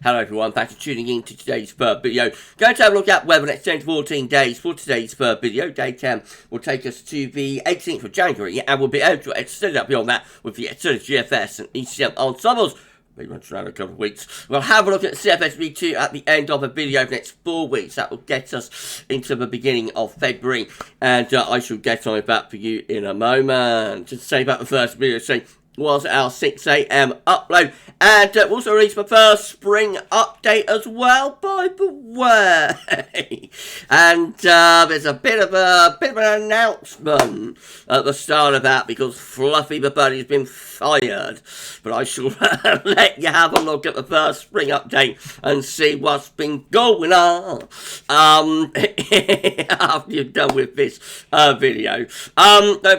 Hello everyone, thanks for tuning in to today's third video. Going to have a look at weather next 10 to 14 days for today's third video. Day 10 will take us to the 18th of January, and we'll be able to extend it beyond that with the extended GFS and ECM ensembles. Maybe runs around a couple of weeks. We'll have a look at CFSV2 at the end of the video for the next 4 weeks. That will get us into the beginning of February, and I shall get on with that for you in a moment. Just to say about the first video, was our 6 AM upload, and we'll also released the first spring update as well, by the way. And there's a bit of an announcement at the start of that, because Fluffy the Buddy's been fired. But I shall let you have a look at the first spring update and see what's been going on after you're done with this video.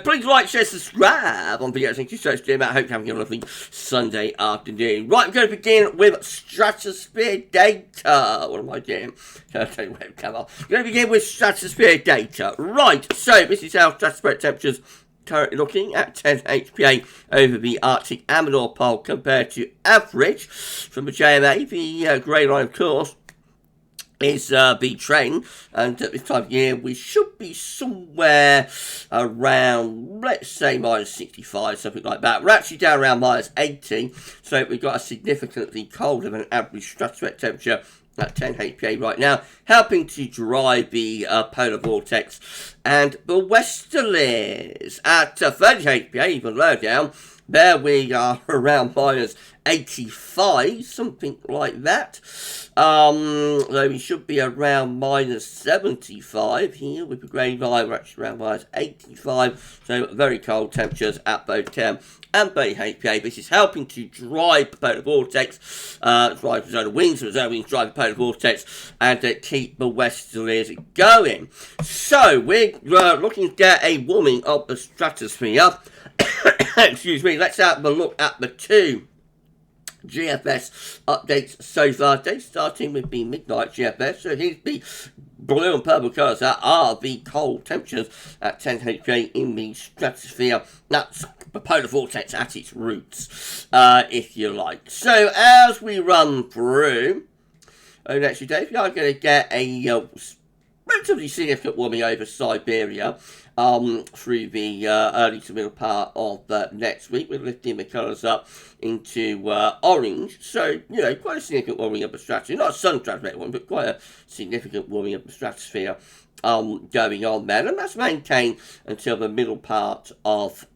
Please like, share, subscribe on videos. Thank you so much. I hope you're having a lovely Sunday afternoon. Right, we're going to begin with stratosphere data. What am I doing? I'll tell you webcam off. We're going to begin with stratosphere data. Right, so this is how stratospheric temperatures currently looking at 10 HPA over the Arctic and the North Pole compared to average. From the JMA, the grey line, of course, is the trend, and at this time of year we should be somewhere around, let's say, minus 65, something like that. We're actually down around minus 80, so we've got a significantly colder than average stratospheric temperature at 10 HPA right now, helping to drive the polar vortex and the westerlies. At 30 HPA, even lower down, there we are around minus 85, something like that. Though we should be around minus 75 here with the grey line. We're actually around minus 85, so very cold temperatures at both 10 and 30 HPA. This is helping to drive the polar vortex, drive the zone of winds, drive the polar vortex, and keep the westerlies going. So we're looking to get a warming of the stratosphere. Excuse me. Let's have a look at the two GFS updates so far today, starting with the midnight GFS. So here's the blue and purple colours that are the cold temperatures at 10 HPA in the stratosphere. That's the polar vortex at its roots, if you like. So as we run through over the next few days, we are going to get a relatively significant warming over Siberia through the early to middle part of next week. We're lifting the colours up into orange, so, you know, quite a significant warming of the stratosphere. Not a sun stratosphere one, but quite a significant warming of the stratosphere going on there, and that's maintained until the middle part of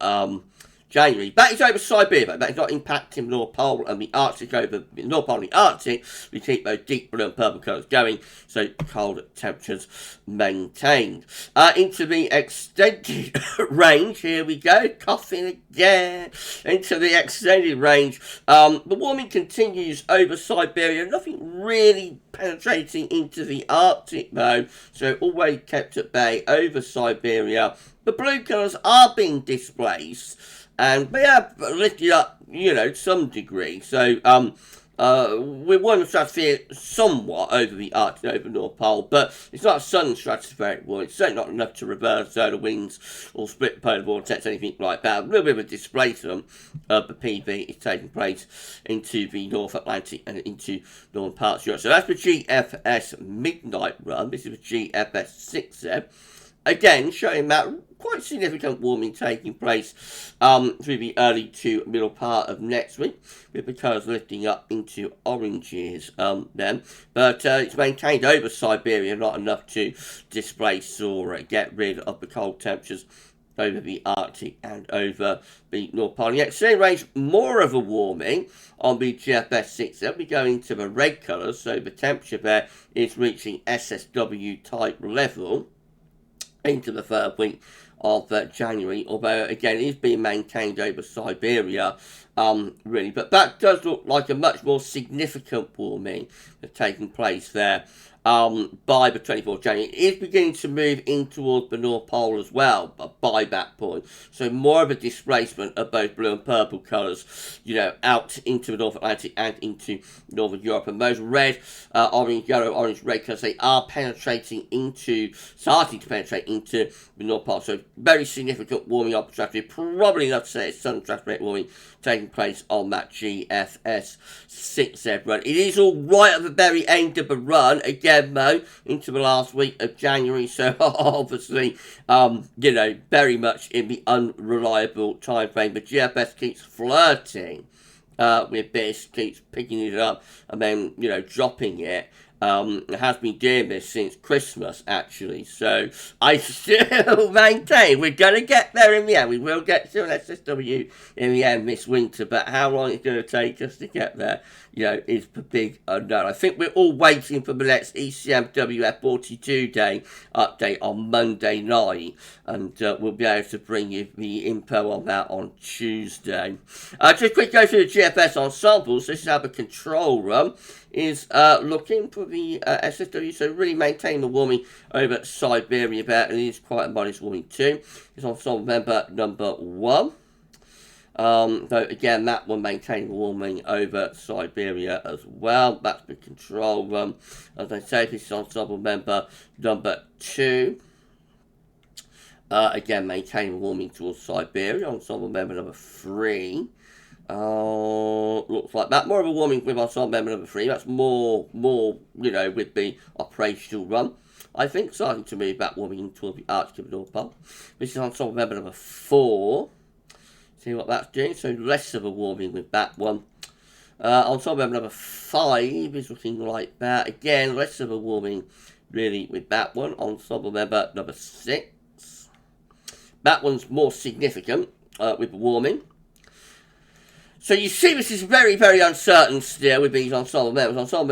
January. That is over Siberia, though. That is not impacting the North Pole and the Arctic. Over the North Pole and the Arctic, we keep those deep blue and purple colours going, so cold temperatures maintained. Into the extended range, here we go, coughing again. Into the extended range, the warming continues over Siberia. Nothing really penetrating into the Arctic, though, so always kept at bay over Siberia. The blue colours are being displaced, and they have lifted up, you know, to some degree. So, we're warming the stratosphere somewhat over the Arctic, over the North Pole, but it's not a sudden stratospheric warming. It's certainly not enough to reverse solar winds or split the polar vortex, anything like that. A little bit of a displacement of the PV is taking place into the North Atlantic and into northern parts of Europe. So that's the GFS midnight run. This is the GFS 6M. Again, showing that quite significant warming taking place through the early to middle part of next week, with the colours lifting up into oranges then. But it's maintained over Siberia, not enough to displace or get rid of the cold temperatures over the Arctic and over the North Pole. Yet, same range, more of a warming on the GFS 6. We go into the red colours, so the temperature there is reaching SSW type level into the third week of January, although again it is being maintained over Siberia, really. But that does look like a much more significant warming that's taking place there by the 24th of January. It is beginning to move in towards the North Pole as well by that point. So more of a displacement of both blue and purple colours, you know, out into the North Atlantic and into Northern Europe. And those red, orange, yellow, orange, red colours, they are starting to penetrate into the North Pole. So very significant warming of the stratosphere. Probably enough to say it's sun stratospheric warming taking taking place on that GFS 6Z run. It is all right at the very end of the run, again though, into the last week of January, so obviously, you know, very much in the unreliable time frame. The GFS keeps flirting with this, keeps picking it up and then, you know, dropping it. It has been doing this since Christmas, actually. So I still maintain we're going to get there in the end. We will get to an SSW in the end this winter, but how long it's going to take us to get there, you know, is the big unknown. I think we're all waiting for the next ECM WF42 day update on Monday night, and we'll be able to bring you the info on that on Tuesday. Just a quick go through the GFS ensembles. This is how the control room is looking for the SSW, so really maintain the warming over Siberia there, and it is quite a modest warming too. It's ensemble member number 1. So again, that one maintaining the warming over Siberia as well. That's the control room. As I say, this is ensemble member number 2. Again, maintaining the warming towards Siberia. Ensemble member number 3. Looks like that. More of a warming with ensemble member number 3. That's more, you know, with the operational run. I think starting to move that warming towards the Arctic of the North Pole. This is ensemble member number 4. See what that's doing. So less of a warming with that one. Ensemble member number 5 is looking like that. Again, less of a warming really with that one. Ensemble member number 6. That one's more significant with the warming. So you see, this is very, very uncertain still with these ensemble members. Ensemble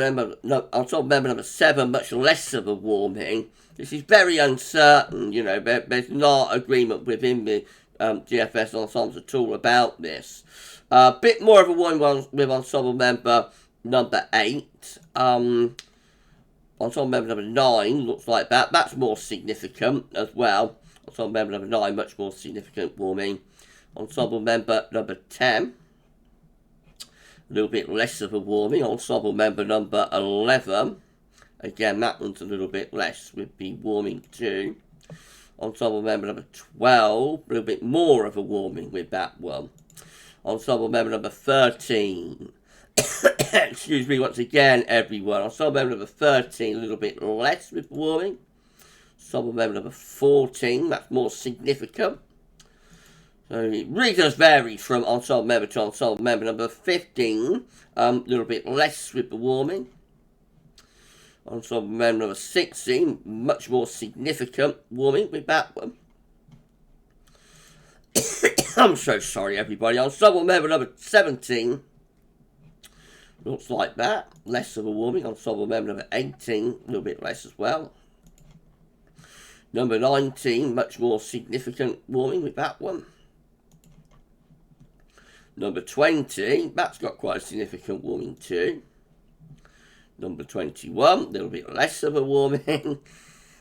member number 7, much less of a warming. This is very uncertain, you know. There's not agreement within the GFS ensembles at all about this. A bit more of a warming with ensemble member number 8. Ensemble member number 9 looks like that. That's more significant as well. Ensemble member number 9, much more significant warming. Ensemble member number 10. A little bit less of a warming. Ensemble member number 11. Again, that one's a little bit less with the warming too. Ensemble member number 12. A little bit more of a warming with that one. Ensemble member number 13. Excuse me once again, everyone. Ensemble member number 13. A little bit less with warming. Ensemble member number 14. That's more significant. So it really does vary from ensemble member to ensemble member. Number 15, a little bit less with the warming. Ensemble member number 16, much more significant warming with that one. I'm so sorry, everybody. Ensemble member number 17, looks like that. Less of a warming. Ensemble member number 18, a little bit less as well. Number 19, much more significant warming with that one. Number 20, that's got quite a significant warming too. Number 21, a little bit less of a warming.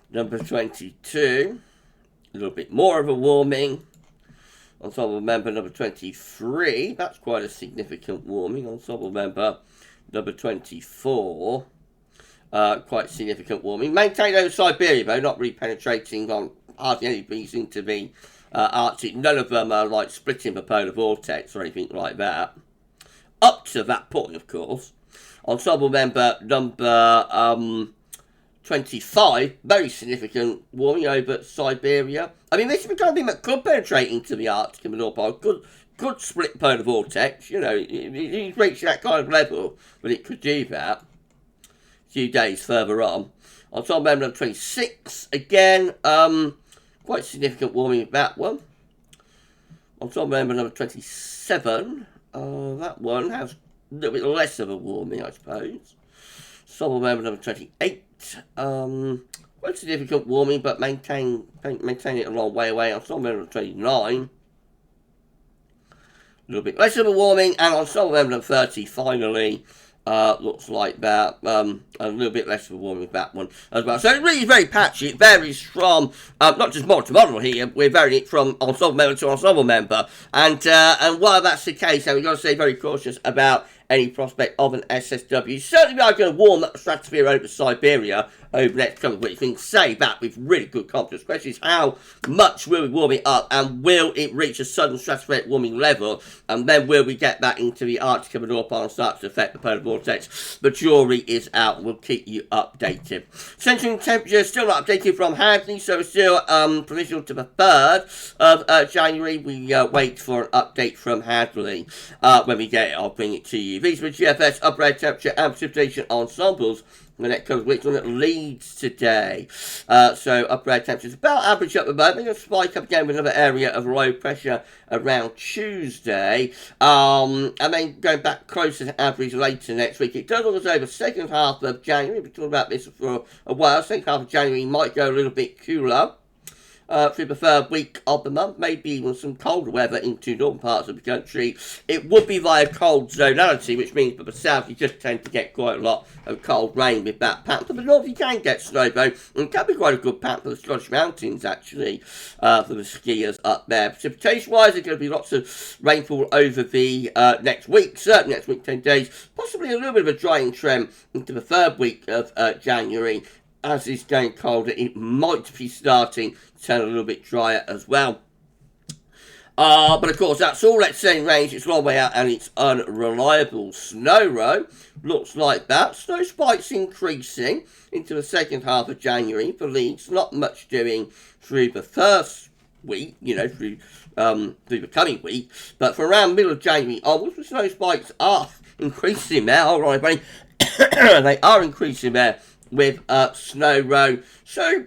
Number 22, a little bit more of a warming. Ensemble member number 23, that's quite a significant warming. Ensemble member number 24, quite significant warming. Maintained over Siberia though, not really penetrating on hardly any bees into the Arctic. None of them are like splitting the polar vortex or anything like that. Up to that point, of course. Ensemble member number 25, very significant warming over Siberia. I mean, this is the kind of thing that could penetrate into the Arctic and the North Pole. Could split polar vortex. You know, it reached that kind of level, but it could do that. A few days further on. Ensemble member number 26, again, quite significant warming with that one. Ensemble member number 27, that one has a little bit less of a warming, I suppose. Ensemble member number 28, quite significant warming, but maintain it a long way away. Ensemble member number 29, a little bit less of a warming, and ensemble member number 30, finally, looks like that. A little bit less of a warming with that one as well. So it really is very patchy. It varies from not just model to model here. We're varying it from ensemble member to ensemble member. And while that's the case, we've got to stay very cautious about any prospect of an SSW. Certainly we are going to warm up the stratosphere over Siberia over the next couple of weeks. We can say that with really good confidence. The question is, how much will we warm it up, and will it reach a sudden stratospheric warming level, and then will we get back into the Arctic and the North Pole and start to affect the polar vortex? The jury is out. We'll keep you updated. Central temperature still not updated from Hadley, so it's still provisional to the 3rd of January. We wait for an update from Hadley. When we get it, I'll bring it to you. These are the GFS upper air temperature and precipitation ensembles. The next couple of weeks on at Leeds today. So upper air temperature is about average at the moment. We're going to spike up again with another area of low pressure around Tuesday. And then going back closer to average later next week. It does look as though the second half of January, we've been talking about this for a while, second half of January might go a little bit cooler. Through the 3rd week of the month, maybe even some colder weather into northern parts of the country. It would be via cold zonality, which means for the south you just tend to get quite a lot of cold rain with that pattern. For the north you can get snow though, and it can be quite a good pattern for the Scottish mountains actually, for the skiers up there. Precipitation wise, there's going to be lots of rainfall over the next week, certainly next week, 10 days, possibly a little bit of a drying trend into the 3rd week of January. As it's going colder, it might be starting to turn a little bit drier as well. But of course, that's all let's say in range. It's a long way out and it's unreliable. Snow row looks like that. Snow spikes increasing into the second half of January for Leeds. Not much doing through the first week, through the coming week. But for around middle of January onwards, the snow spikes are increasing there. All right, buddy. They are increasing there with snow row. So,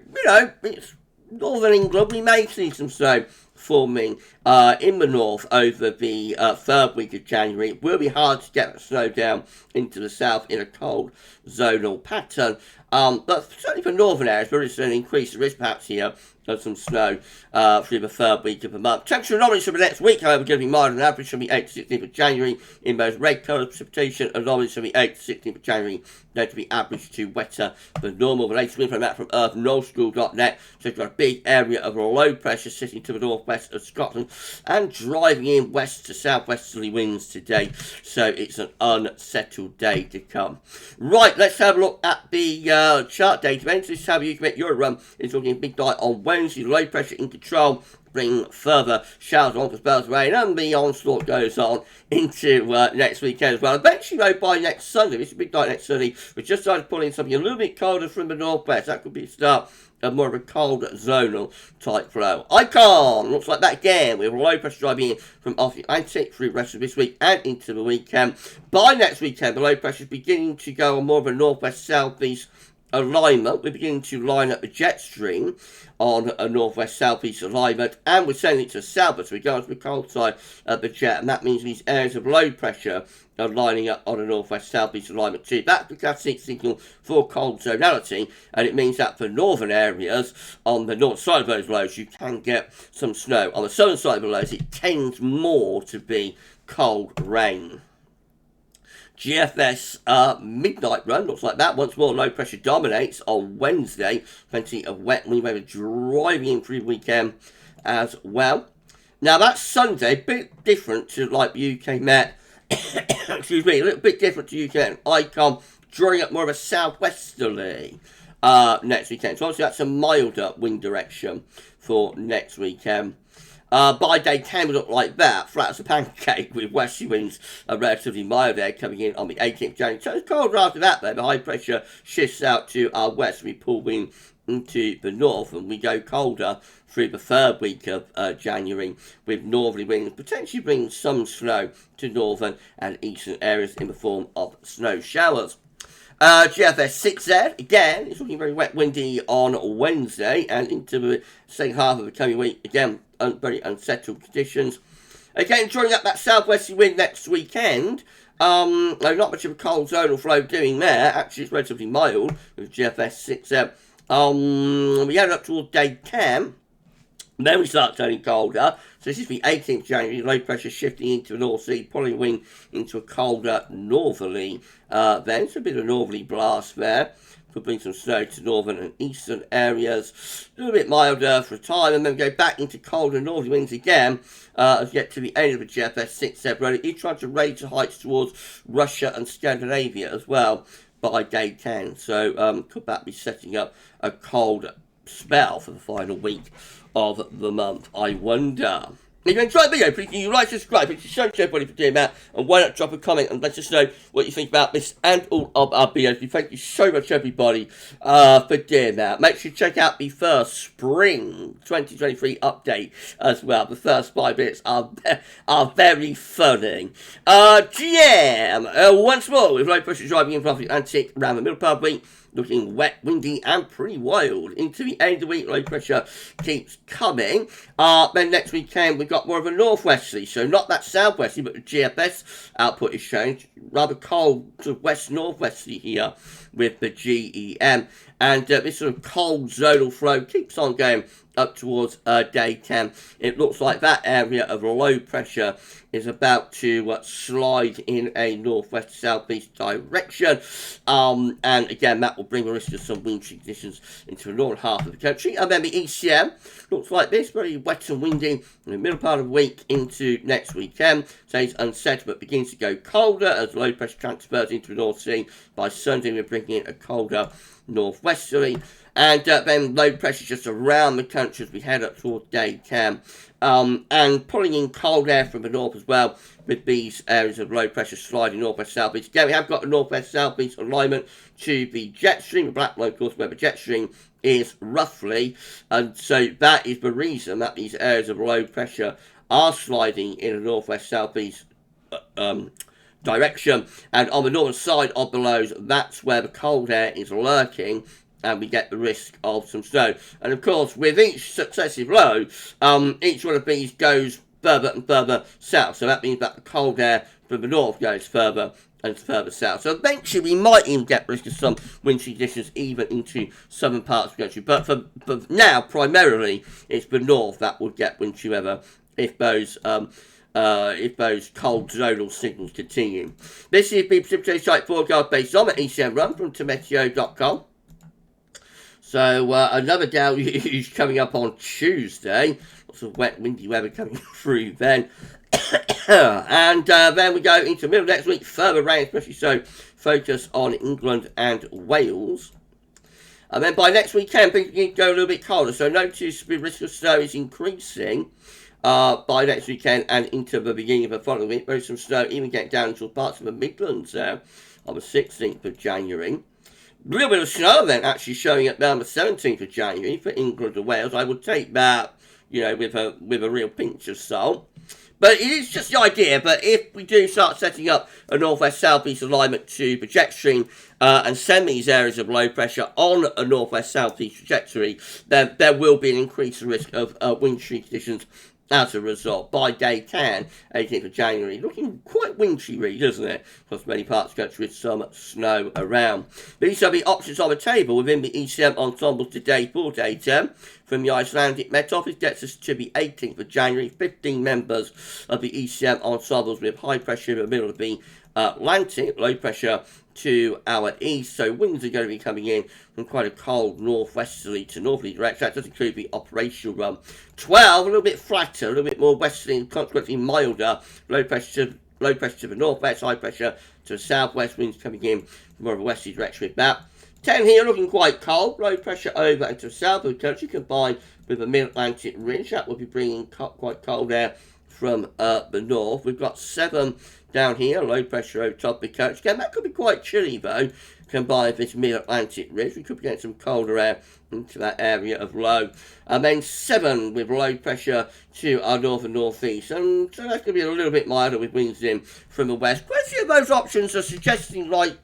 it's northern England. We may see some snow forming in the north over the 3rd week of January. It will be hard to get the snow down into the south in a cold zonal pattern. But certainly for northern areas, there is an increased risk perhaps here of some snow through the 3rd week of the month. Temperature anomalies for the next week, however, going to be milder than average from the 8th to 16th of January in those red coloured. Precipitation anomalies from the 8th to 16th of January going to be average to wetter than normal. The latest info from that from earthnullschool.net. So we've got a big area of low pressure sitting to the northwest of Scotland and driving in west to southwesterly winds today. So it's an unsettled day to come. Right, let's have a look at the chart data. This is how you can make your run. It's looking big night on Wednesday. Low pressure in control. Bring further showers on for spells of rain, and the onslaught goes on into next weekend as well. Eventually, though, by next Sunday, it's a big night next Sunday, we just started pulling something a little bit colder from the northwest. That could be the start of more of a cold zonal type flow. Icon looks like that again, with low pressure driving in from off the Atlantic through the rest of this week and into the weekend. By next weekend, the low pressure is beginning to go on more of a northwest southeast alignment. We're beginning to line up the jet stream on a northwest southeast alignment, and we're sending it to the southward, so we go onto the cold side of the jet, and that means these areas of low pressure are lining up on a northwest southeast alignment too. That's the classic signal for cold zonality, and it means that for northern areas on the north side of those lows you can get some snow. On the southern side of the lows it tends more to be cold rain. GFS midnight run looks like that. Once more, low pressure dominates on Wednesday. Plenty of wet wind weather driving in through the weekend as well. Now that's Sunday, a bit different to like the UK Met. Excuse me, a little bit different to UK Met. Icon drawing up more of a southwesterly next weekend. So obviously that's a milder wind direction for next weekend. By day 10 would look like that, flat as a pancake, with westerly winds relatively mild there coming in on the 18th of January. So it's colder after that though. The high pressure shifts out to our west. We pull wind into the north and we go colder through the 3rd week of January, with northerly winds potentially bringing some snow to northern and eastern areas in the form of snow showers. GFS 6Z, again, it's looking very wet, windy on Wednesday and into the second half of the coming week. Again, very unsettled conditions. Again, drawing up that southwesterly wind next weekend. Not much of a cold zonal flow doing there. Actually, it's relatively mild with GFS 6Z. We head up towards day 10. Then we start turning colder. So this is the 18th January, low pressure shifting into the North Sea, pulling wind into a colder northerly then. So a bit of a northerly blast there. Could bring some snow to northern and eastern areas. A little bit milder for a time, and then go back into colder northerly winds again as we get to the end of the GFS 6 February. He's trying to raise the heights towards Russia and Scandinavia as well by day 10. So could that be setting up a cold spell for the final week of the month, I wonder. If you enjoyed the video, please you like, subscribe, please show everybody for doing that, and why not drop a comment and let us know what you think about this and all of our videos. We thank you so much, everybody, for doing that. Make sure you check out the first spring 2023 update as well. The first 5 minutes are very funny. GM, once more, with low pressure driving in from the Atlantic around the middle part of the week. Looking wet, windy, and pretty wild. Into the end of the week, low pressure keeps coming. Then next weekend, we've got more of a northwesterly. So not that southwesterly, but the GFS output is showing rather cold sort of west-northwesterly here with the GEM. And this sort of cold zonal flow keeps on going up towards day 10. It looks like that area of low pressure is about to slide in a northwest-southeast direction. And again, that will bring a risk of some wintry conditions into the northern half of the country. And then the ECM looks like this, very wet and windy in the middle part of the week into next weekend. Stays unsettled but begins to go colder as low pressure transfers into the North Sea. By Sunday, we're bringing in a colder northwesterly, and then low pressure just around the country as we head up towards day 10, and pulling in cold air from the north as well, with these areas of low pressure sliding northwest southeast. Again, we have got a northwest southeast alignment to the jet stream, the black line, of course, where the jet stream is roughly, and so that is the reason that these areas of low pressure are sliding in a northwest southeast direction. And on the northern side of the lows, that's where the cold air is lurking, and we get the risk of some snow. And of course, with each successive low, each one of these goes further and further south. So that means that the cold air from the north goes further and further south. So eventually we might even get risk of some wintry conditions even into southern parts of the country. But for now, primarily, it's the north that will get wintry weather if those cold zonal signals continue. This is the precipitation site forecast based on the ECM run from Meteo.com. So another deluge coming up on Tuesday. Lots of wet, windy weather coming through then. And then we go into the middle of next week, further rain, especially so focus on England and Wales. And then by next weekend, things begin to go a little bit colder. So notice the risk of snow is increasing by next weekend and into the beginning of the following week. There's some snow even getting down into parts of the Midlands on the 16th of January. A little bit of snow then actually showing up down the 17th of January for England and Wales. I would take that, you know, with a real pinch of salt. But it is just the idea, but if we do start setting up a northwest-southeast alignment to the jet stream and send these areas of low pressure on a northwest-southeast trajectory, then there will be an increased risk of wintry conditions as a result. By day 10, 18th of January, looking quite wintry, really, doesn't it? Across many parts of the country with some snow around. These are the options on the table within the ECM ensembles today for day 10. From the Icelandic Met Office gets us to the 18th of January. 15 members of the ECM ensembles with high pressure in the middle of the Atlantic, low pressure to our east, so winds are going to be coming in from quite a cold northwesterly to northerly direction. That does include the operational run. 12, a little bit flatter, a little bit more westerly and consequently milder. Low pressure to the northwest, high pressure to the southwest, winds coming in from more of a westerly direction with that. 10 here looking quite cold, low pressure over into the south of the country combined with the mid-Atlantic ridge. That will be bringing quite cold air from the north. We've got 7 down here, low pressure over top of the coast. Again, that could be quite chilly though, combined with this mid-Atlantic ridge. We could be getting some colder air into that area of low. And then 7 with low pressure to our north and northeast. And so that's going to be a little bit milder with winds in from the west. Plenty of those options are suggesting like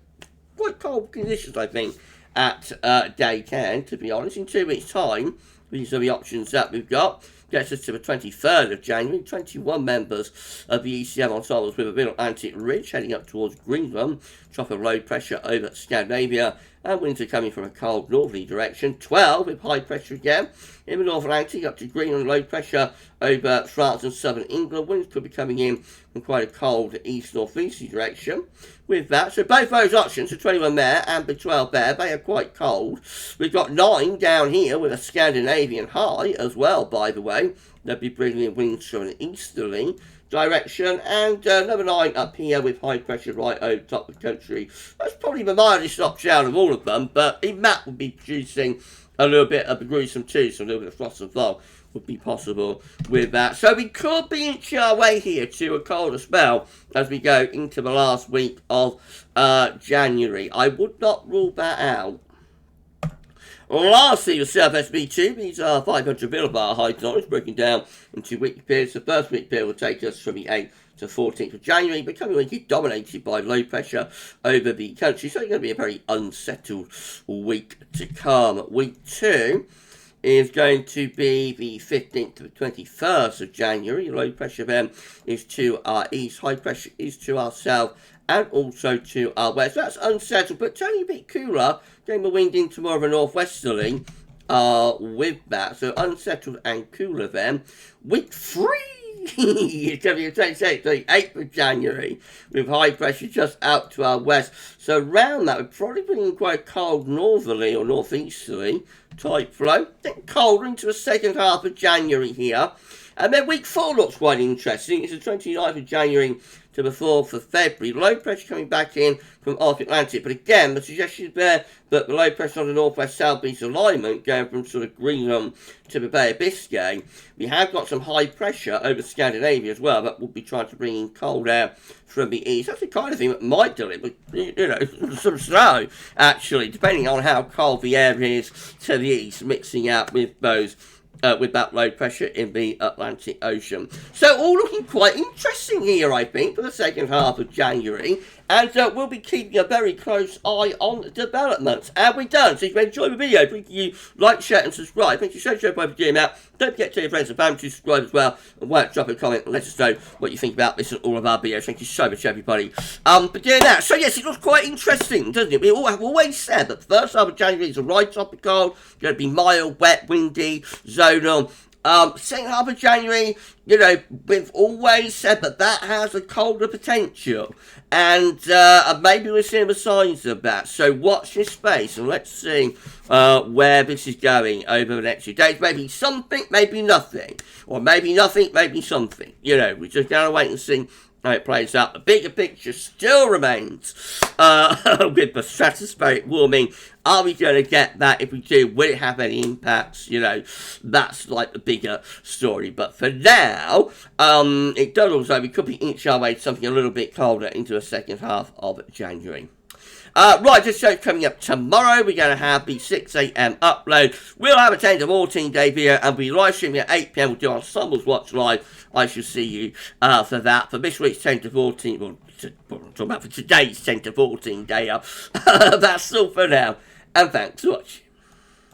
quite cold conditions, I think, at day 10, to be honest. In 2 weeks' time, these are the options that we've got. gets us to the 23rd of January. 21 members of the ECM ensembles with a mid-Atlantic ridge heading up towards Greenland. Trough of low pressure over Scandinavia, and winds are coming from a cold northerly direction. 12 with high pressure again in the North Atlantic up to Greenland, low pressure over France and southern England. Winds could be coming in from quite a cold east-northeasterly direction with that. So both those options, the 21 there and the 12 there, they are quite cold. We've got 9 down here with a Scandinavian high as well, by the way. They'll be bringing in winds from an easterly direction, and number 9 up here with high pressure right over top of the country. That's probably the mildest option out of all of them, but even that would be producing a little bit of the gruesome too, so a little bit of frost and fog would be possible with that. So we could be inching our way here to a colder spell as we go into the last week of January. I would not rule that out. Lastly, the Southwest B2, these are 500 millibar high tonics breaking down into weekly periods. The first week period will take us from the 8th to 14th of January, becoming weekly dominated by low pressure over the country. So it's going to be a very unsettled week to come. Week 2 is going to be the 15th to the 21st of January. Low pressure then is to our east, high pressure is to our south, and also to our west. That's unsettled, but turning a bit cooler, getting the wind into more of a northwesterly with that. So unsettled and cooler then. Week 3 it's going to be the 26th to the 8th of January with high pressure just out to our west. So around that, we're probably bringing quite a cold northerly or northeasterly type flow. Then colder into the second half of January here. And then week 4 looks quite interesting. It's the 29th of January to the 4th of February. Low pressure coming back in from off Atlantic. But again, the suggestion is there that the low pressure on the northwest-southeast alignment going from sort of Greenland to the Bay of Biscay. We have got some high pressure over Scandinavia as well. That will be trying to bring in cold air from the east. That's the kind of thing that might deliver, some snow, actually, depending on how cold the air is to the east, mixing out with those with that low pressure in the Atlantic Ocean. So all looking quite interesting here, I think, for the second half of January. And we'll be keeping a very close eye on developments. And we're done. So if you enjoyed the video, please you like, share and subscribe. Thank you so much for doing that. Don't forget to tell your friends and family to subscribe as well. And why not drop a comment and let us know what you think about this and all of our videos. Thank you so much, everybody, for doing that. So yes, it looks quite interesting, doesn't it? We all have always said that the first half of January is a right tropical, going to be mild, wet, windy, zonal. Second half of January, we've always said that has a colder potential. And maybe we're seeing the signs of that. So watch this space and let's see where this is going over the next few days. Maybe something, maybe nothing. Or maybe nothing, maybe something. We're just going to wait and see how it plays out. The bigger picture still remains with the stratospheric warming. Are we going to get that? If we do, will it have any impacts? That's like the bigger story. But for now, it does also, we could be inching our way to something a little bit colder into the second half of January. Right, this show's coming up tomorrow. We're going to have the 6 AM upload. We'll have a 10 to 14 day video and we'll be live streaming at 8 PM. We'll do Ensembles Watch Live. I shall see you for that. For this week's 10 to 14, well, I'm talking about for today's 10 to 14 day up. That's all for now. And thanks for watching.